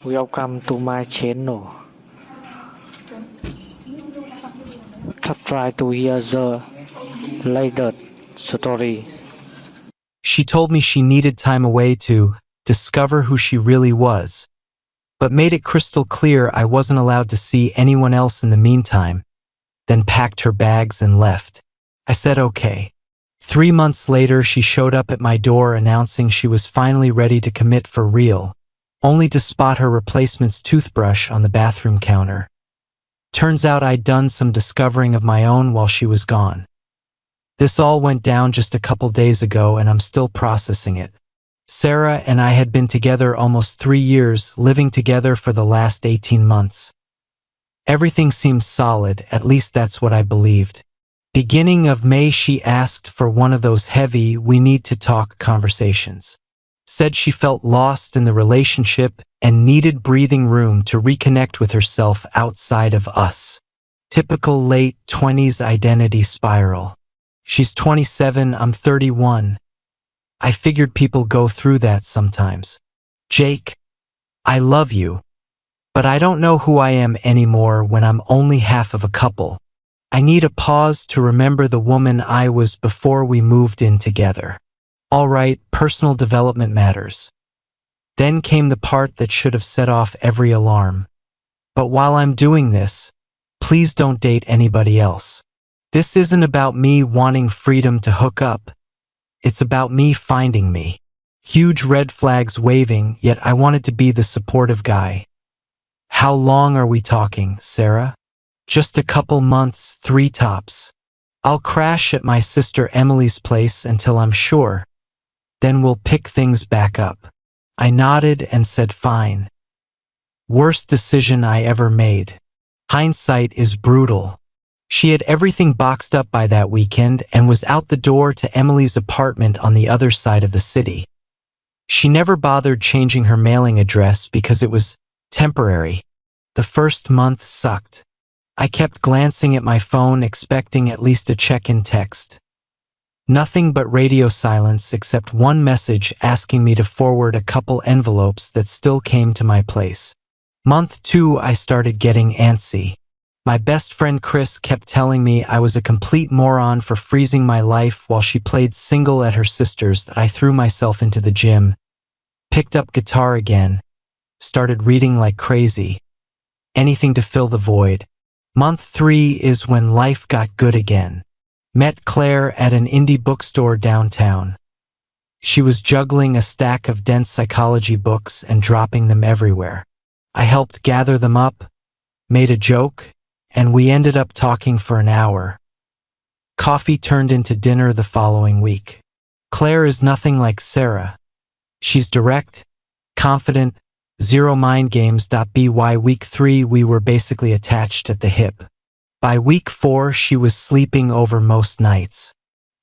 Welcome to my channel. Try to hear the latest story. She told me she needed time away to discover who she really was, but made it crystal clear I wasn't allowed to see anyone else in the meantime, then packed her bags and left. I said okay. 3 months later, she showed up at my door announcing she was finally ready to commit for real, only to spot her replacement's toothbrush on the bathroom counter. Turns out I'd done some discovering of my own while she was gone. This all went down just a couple days ago and I'm still processing it. Sarah and I had been together almost 3 years, living together for the last 18 months. Everything seemed solid, at least that's what I believed. Beginning of May, she asked for one of those heavy, we need to talk conversations. Said she felt lost in the relationship and needed breathing room to reconnect with herself outside of us. Typical late 20s identity spiral. She's 27, I'm 31. I figured people go through that sometimes. Jake, I love you, but I don't know who I am anymore when I'm only half of a couple. I need a pause to remember the woman I was before we moved in together. All right, personal development matters. Then came the part that should have set off every alarm. But while I'm doing this, please don't date anybody else. This isn't about me wanting freedom to hook up. It's about me finding me. Huge red flags waving, yet I wanted to be the supportive guy. How long are we talking, Sarah? Just a couple months, 3 tops. I'll crash at my sister Emily's place until I'm sure. Then we'll pick things back up. I nodded and said fine. Worst decision I ever made. Hindsight is brutal. She had everything boxed up by that weekend and was out the door to Emily's apartment on the other side of the city. She never bothered changing her mailing address because it was temporary. The first month sucked. I kept glancing at my phone, expecting at least a check-in text. Nothing but radio silence except one message asking me to forward a couple envelopes that still came to my place. Month 2, I started getting antsy. My best friend Chris kept telling me I was a complete moron for freezing my life while she played single at her sister's. That I threw myself into the gym, picked up guitar again, started reading like crazy. Anything to fill the void. Month 3 is when life got good again. Met Claire at an indie bookstore downtown. She was juggling a stack of dense psychology books and dropping them everywhere. I helped gather them up, made a joke, and we ended up talking for an hour. Coffee turned into dinner the following week. Claire is nothing like Sarah. She's direct, confident, zero mind games. By week 3, we were basically attached at the hip. By week 4, she was sleeping over most nights.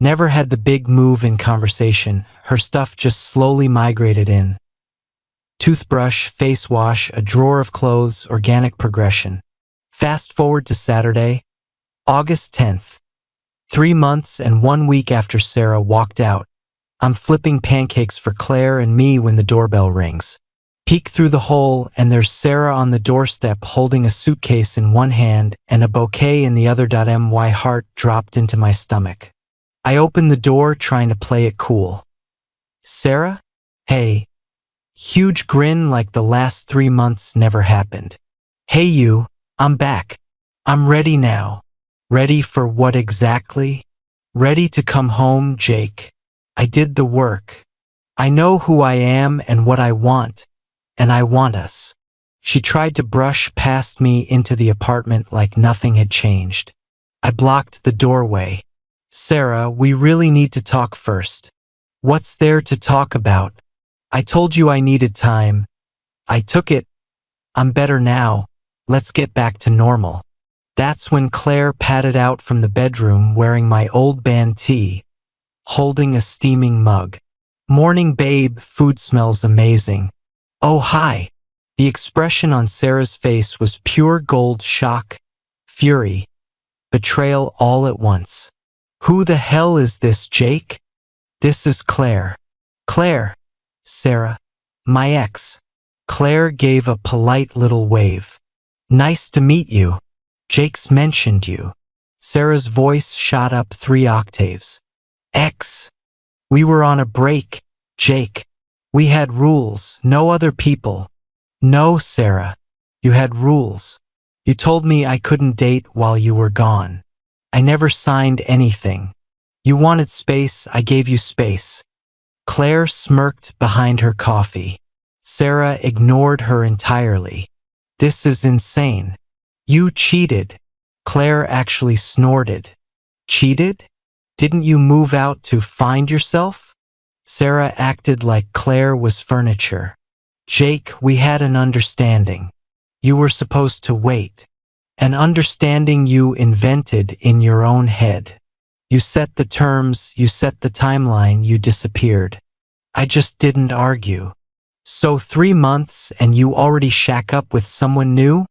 Never had the big move in conversation, her stuff just slowly migrated in. Toothbrush, face wash, a drawer of clothes, organic progression. Fast forward to Saturday, August 10th. 3 months and 1 week after Sarah walked out, I'm flipping pancakes for Claire and me when the doorbell rings. Peek through the hole and there's Sarah on the doorstep holding a suitcase in one hand and a bouquet in the other. My heart dropped into my stomach. I opened the door trying to play it cool. Sarah? Hey. Huge grin like the last 3 months never happened. Hey you, I'm back. I'm ready now. Ready for what exactly? Ready to come home, Jake. I did the work. I know who I am and what I want. And I want us. She tried to brush past me into the apartment like nothing had changed. I blocked the doorway. Sarah, we really need to talk first. What's there to talk about? I told you I needed time. I took it. I'm better now. Let's get back to normal. That's when Claire padded out from the bedroom wearing my old band tee, holding a steaming mug. Morning, babe, food smells amazing. Oh, hi. The expression on Sarah's face was pure gold: shock, fury, betrayal all at once. Who the hell is this, Jake? This is Claire. Claire. Sarah. My ex. Claire gave a polite little wave. Nice to meet you. Jake's mentioned you. Sarah's voice shot up 3 octaves. X. We were on a break, Jake. We had rules, no other people. No, Sarah. You had rules. You told me I couldn't date while you were gone. I never signed anything. You wanted space, I gave you space. Claire smirked behind her coffee. Sarah ignored her entirely. This is insane. You cheated. Claire actually snorted. Cheated? Didn't you move out to find yourself? Sarah acted like Claire was furniture. Jake, we had an understanding. You were supposed to wait. An understanding you invented in your own head. You set the terms, you set the timeline, you disappeared. I just didn't argue. So 3 months and you already shack up with someone new?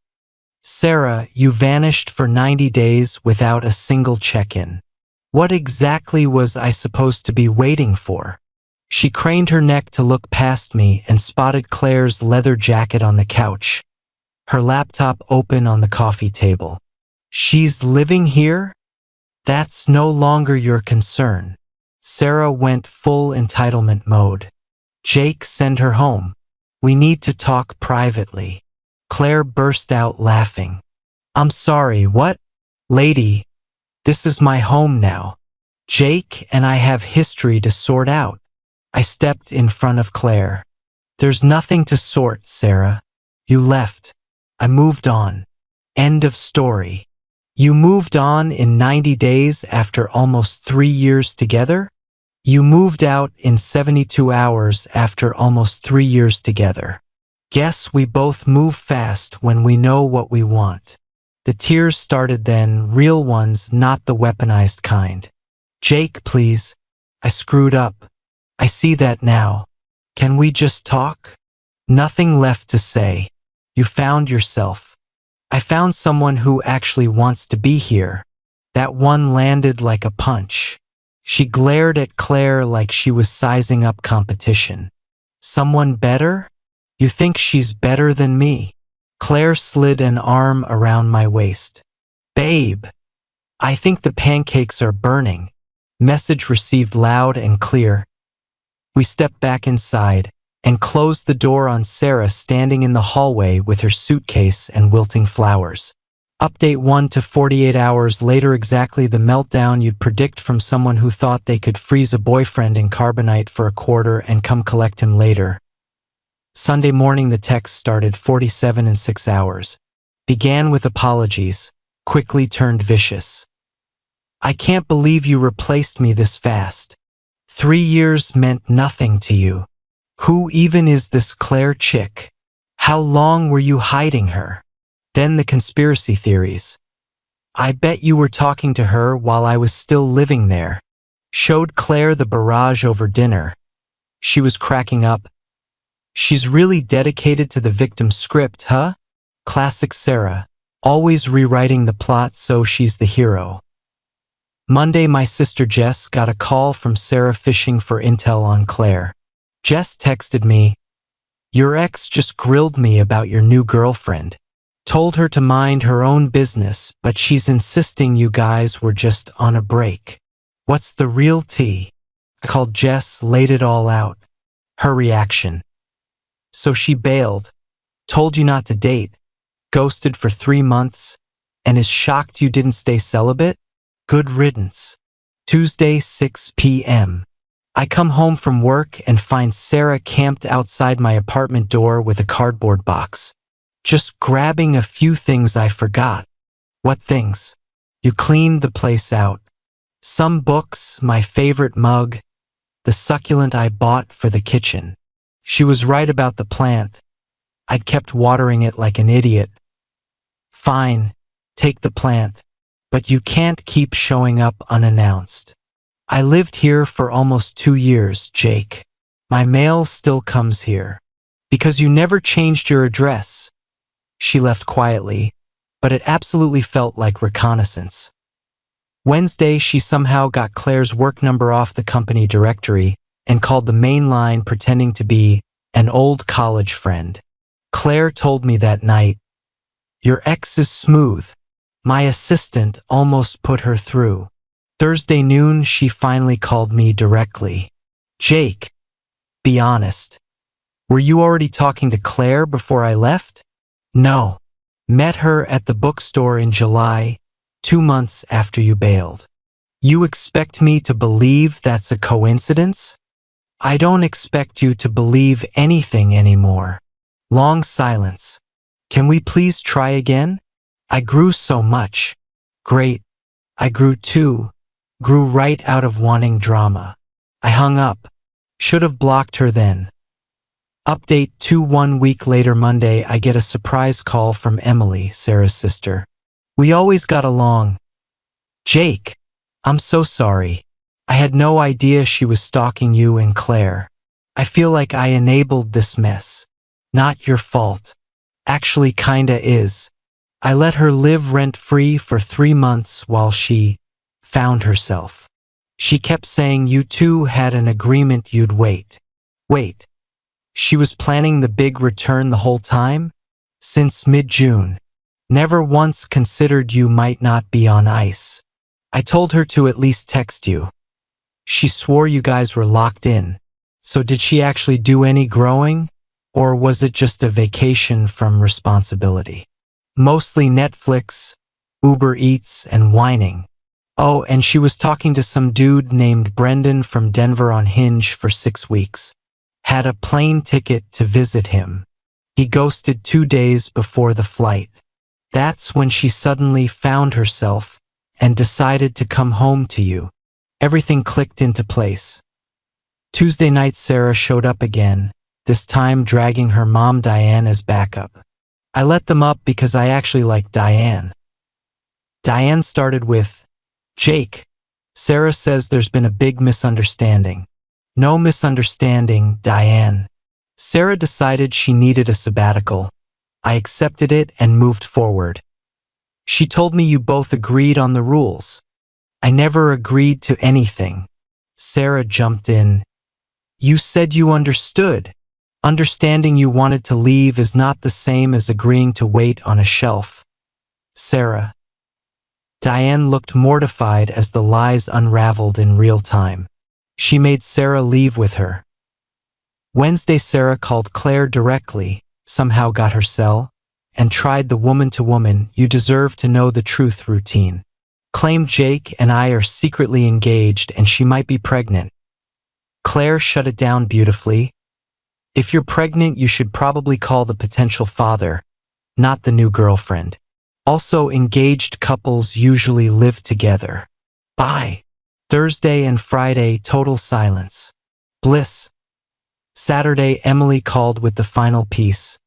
Sarah, you vanished for 90 days without a single check-in. What exactly was I supposed to be waiting for? She craned her neck to look past me and spotted Claire's leather jacket on the couch, her laptop open on the coffee table. She's living here? That's no longer your concern. Sarah went full entitlement mode. Jake, send her home. We need to talk privately. Claire burst out laughing. I'm sorry, what? Lady, this is my home now. Jake and I have history to sort out. I stepped in front of Claire. There's nothing to sort, Sarah. You left. I moved on. End of story. You moved on in 90 days after almost 3 years together? You moved out in 72 hours after almost 3 years together. Guess we both move fast when we know what we want. The tears started then, real ones, not the weaponized kind. Jake, please. I screwed up. I see that now. Can we just talk? Nothing left to say. You found yourself. I found someone who actually wants to be here. That one landed like a punch. She glared at Claire like she was sizing up competition. Someone better? You think she's better than me? Claire slid an arm around my waist. Babe, I think the pancakes are burning. Message received loud and clear. We stepped back inside and closed the door on Sarah standing in the hallway with her suitcase and wilting flowers. Update 1 to 48 hours later, exactly the meltdown you'd predict from someone who thought they could freeze a boyfriend in carbonite for a quarter and come collect him later. Sunday morning, the text started 47 and 6 hours. Began with apologies, quickly turned vicious. I can't believe you replaced me this fast. 3 years meant nothing to you. Who even is this Claire chick? How long were you hiding her? Then the conspiracy theories. I bet you were talking to her while I was still living there. Showed Claire the barrage over dinner. She was cracking up. She's really dedicated to the victim script, huh? Classic Sarah, always rewriting the plot so she's the hero. Monday, my sister Jess got a call from Sarah fishing for intel on Claire. Jess texted me, "Your ex just grilled me about your new girlfriend. Told her to mind her own business, but she's insisting you guys were just on a break. What's the real tea?" I called Jess, laid it all out. Her reaction. So she bailed, told you not to date, ghosted for 3 months, and is shocked you didn't stay celibate? Good riddance. Tuesday, 6 p.m. I come home from work and find Sarah camped outside my apartment door with a cardboard box. Just grabbing a few things I forgot. What things? You cleaned the place out. Some books, my favorite mug, the succulent I bought for the kitchen. She was right about the plant. I'd kept watering it like an idiot. Fine, take the plant, but you can't keep showing up unannounced. I lived here for almost 2 years, Jake. My mail still comes here. Because you never changed your address. She left quietly, but it absolutely felt like reconnaissance. Wednesday, she somehow got Claire's work number off the company directory and called the main line pretending to be an old college friend. Claire told me that night, "Your ex is smooth." My assistant almost put her through. Thursday noon, she finally called me directly. "Jake, be honest. Were you already talking to Claire before I left?" "No. Met her at the bookstore in July, 2 months after you bailed." "You expect me to believe that's a coincidence?" "I don't expect you to believe anything anymore." Long silence. "Can we please try again?" "I grew so much." "Great. I grew too. Grew right out of wanting drama." I hung up. Should have blocked her then. Update 2 1 week later Monday, I get a surprise call from Emily, Sarah's sister. "We always got along." "Jake, I'm so sorry. I had no idea she was stalking you and Claire. I feel like I enabled this mess." "Not your fault. Actually kinda is. I let her live rent-free for 3 months while she found herself. She kept saying you two had an agreement you'd wait." "Wait. She was planning the big return the whole time? Since mid-June. Never once considered you might not be on ice. I told her to at least text you. She swore you guys were locked in. So did she actually do any growing? Or was it just a vacation from responsibility?" "Mostly Netflix, Uber Eats, and whining." "Oh, and she was talking to some dude named Brendan from Denver on Hinge for 6 weeks. Had a plane ticket to visit him. He ghosted 2 days before the flight. That's when she suddenly found herself and decided to come home to you. Everything clicked into place." Tuesday night, Sarah showed up again, this time dragging her mom Diane as backup. I let them up because I actually like Diane. Diane started with, "Jake, Sarah says there's been a big misunderstanding." "No misunderstanding, Diane. Sarah decided she needed a sabbatical. I accepted it and moved forward. She told me you both agreed on the rules." "I never agreed to anything." Sarah jumped in. "You said you understood. Understanding you wanted to leave is not the same as agreeing to wait on a shelf." Sarah. Diane looked mortified as the lies unraveled in real time. She made Sarah leave with her. Wednesday, Sarah called Claire directly, somehow got her cell, and tried the woman-to-woman "you deserve to know the truth" routine. Claimed Jake and I are secretly engaged and she might be pregnant. Claire shut it down beautifully. "If you're pregnant, you should probably call the potential father, not the new girlfriend. Also, engaged couples usually live together. Bye." Thursday and Friday, total silence. Bliss. Saturday, Emily called with the final piece.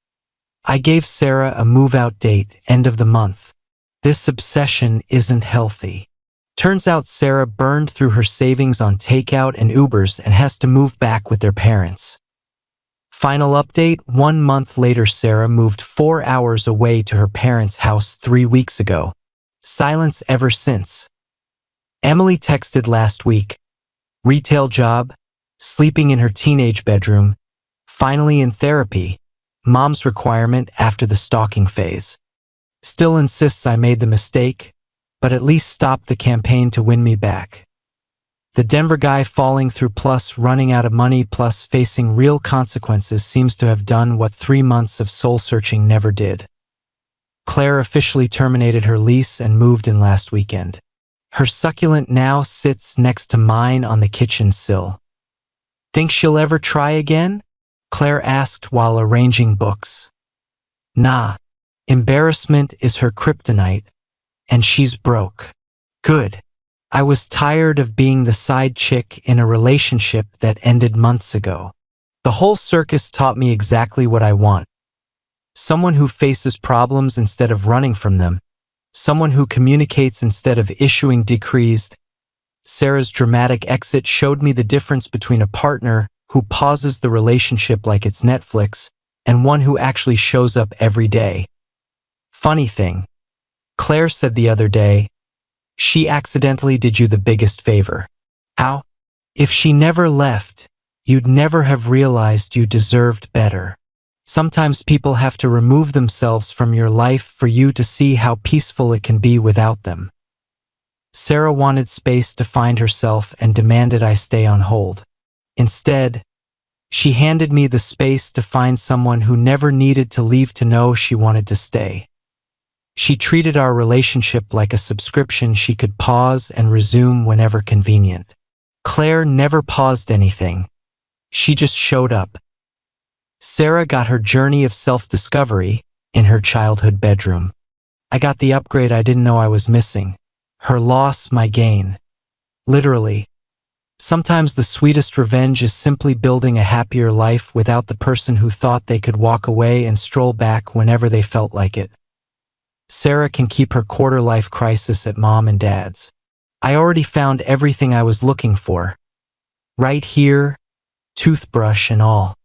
I gave Sarah a move-out date, end of the month. This obsession isn't healthy. Turns out Sarah burned through her savings on takeout and Ubers and has to move back with their parents. Final update, 1 month later, Sarah moved 4 hours away to her parents' house 3 weeks ago. Silence ever since. Emily texted last week. Retail job, sleeping in her teenage bedroom, finally in therapy, mom's requirement after the stalking phase. Still insists I made the mistake, but at least stopped the campaign to win me back. The Denver guy falling through plus running out of money plus facing real consequences seems to have done what 3 months of soul-searching never did. Claire officially terminated her lease and moved in last weekend. Her succulent now sits next to mine on the kitchen sill. "Think she'll ever try again?" Claire asked while arranging books. "Nah. Embarrassment is her kryptonite, and she's broke." Good. I was tired of being the side chick in a relationship that ended months ago. The whole circus taught me exactly what I want. Someone who faces problems instead of running from them. Someone who communicates instead of issuing decrees. Sarah's dramatic exit showed me the difference between a partner who pauses the relationship like it's Netflix and one who actually shows up every day. Funny thing, Claire said the other day, she accidentally did you the biggest favor. How? If she never left, you'd never have realized you deserved better. Sometimes people have to remove themselves from your life for you to see how peaceful it can be without them. Sarah wanted space to find herself and demanded I stay on hold. Instead, she handed me the space to find someone who never needed to leave to know she wanted to stay. She treated our relationship like a subscription she could pause and resume whenever convenient. Claire never paused anything. She just showed up. Sarah got her journey of self-discovery in her childhood bedroom. I got the upgrade I didn't know I was missing. Her loss, my gain. Literally. Sometimes the sweetest revenge is simply building a happier life without the person who thought they could walk away and stroll back whenever they felt like it. Sarah can keep her quarter-life crisis at mom and dad's. I already found everything I was looking for. Right here, toothbrush and all.